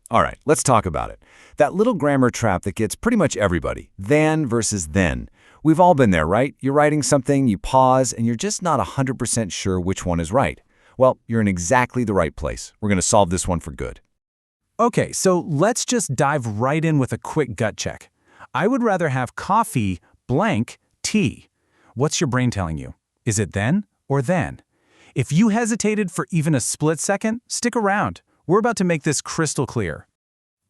All right, let's talk about it. That little grammar trap that gets pretty much everybody, than versus then. We've all been there, right? You're writing something, you pause, and you're just not 100% sure which one is right. Well, you're in exactly the right place. We're going to solve this one for good. Okay, so let's just dive right in with a quick gut check. I would rather have coffee blank tea. What's your brain telling you? Is it then or then? If you hesitated for even a split second, stick around. We're about to make this crystal clear.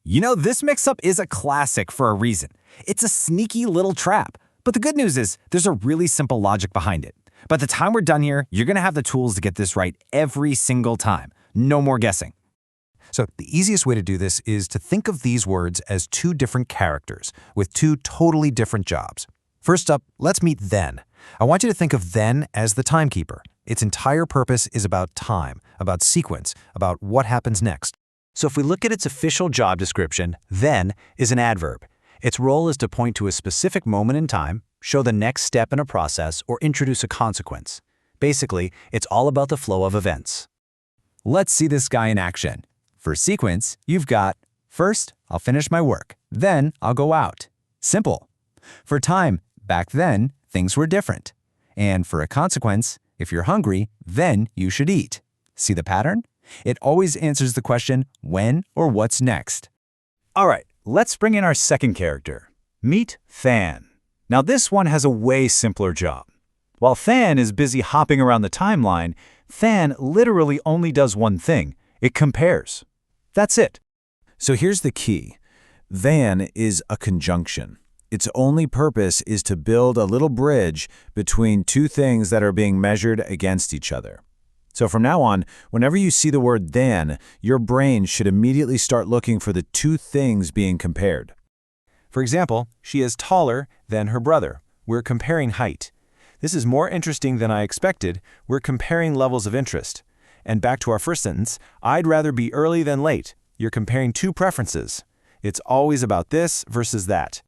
You know, this mix-up is a classic for a reason. It's a sneaky little trap. But the good news is there's a really simple logic behind it. By the time we're done here, you're going to have the tools to get this right every single time. No more guessing. So the easiest way to do this is to think of these words as two different characters with two totally different jobs. First up, let's meet then. I want you to think of then as the timekeeper. Its entire purpose is about time, about sequence, about what happens next. So if we look at its official job description, then is an adverb. Its role is to point to a specific moment in time, show the next step in a process, or introduce a consequence. Basically, it's all about the flow of events. Let's see this guy in action. For sequence, you've got, first, I'll finish my work, then I'll go out. Simple. For time, back then, things were different. And for a consequence, if you're hungry, then you should eat. See the pattern? It always answers the question, when or what's next. All right, let's bring in our second character. Meet than. Now this one has a way simpler job. While than is busy hopping around the timeline, than literally only does one thing. It compares. That's it. So here's the key. Than is a conjunction. Its only purpose is to build a little bridge between two things that are being measured against each other. So from now on, whenever you see the word than, your brain should immediately start looking for the two things being compared. For example, she is taller than her brother. We're comparing height. This is more interesting than I expected. We're comparing levels of interest. And back to our first sentence, I'd rather be early than late. You're comparing two preferences. It's always about this versus that.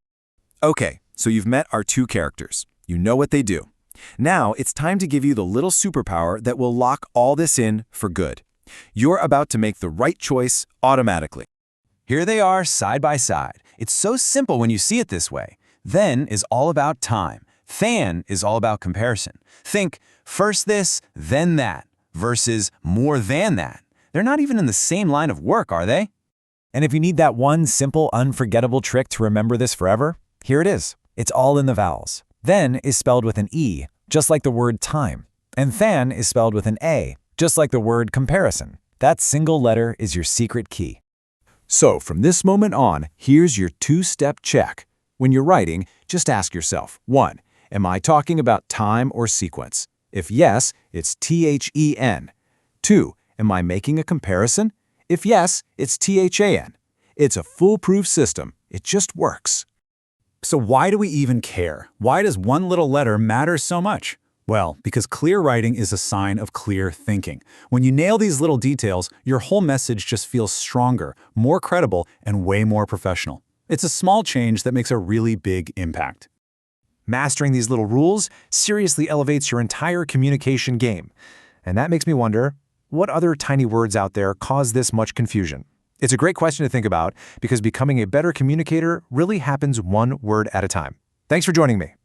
Okay, so you've met our two characters. You know what they do. Now it's time to give you the little superpower that will lock all this in for good. You're about to make the right choice automatically. Here they are side by side. It's so simple when you see it this way. Then is all about time. Than is all about comparison. Think first this, then that, versus more than that. They're not even in the same line of work, are they? And if you need that one simple, unforgettable trick to remember this forever, here it is. It's all in the vowels. Then is spelled with an E, just like the word time. And than is spelled with an A, just like the word comparison. That single letter is your secret key. So from this moment on, here's your two-step check. When you're writing, just ask yourself, 1. Am I talking about time or sequence? If yes, it's THEN. 2. Am I making a comparison? If yes, it's THAN. It's a foolproof system. It just works. So why do we even care? Why does one little letter matter so much? Well, because clear writing is a sign of clear thinking. When you nail these little details, your whole message just feels stronger, more credible, and way more professional. It's a small change that makes a really big impact. Mastering these little rules seriously elevates your entire communication game. And that makes me wonder, what other tiny words out there cause this much confusion? It's a great question to think about because becoming a better communicator really happens one word at a time. Thanks for joining me.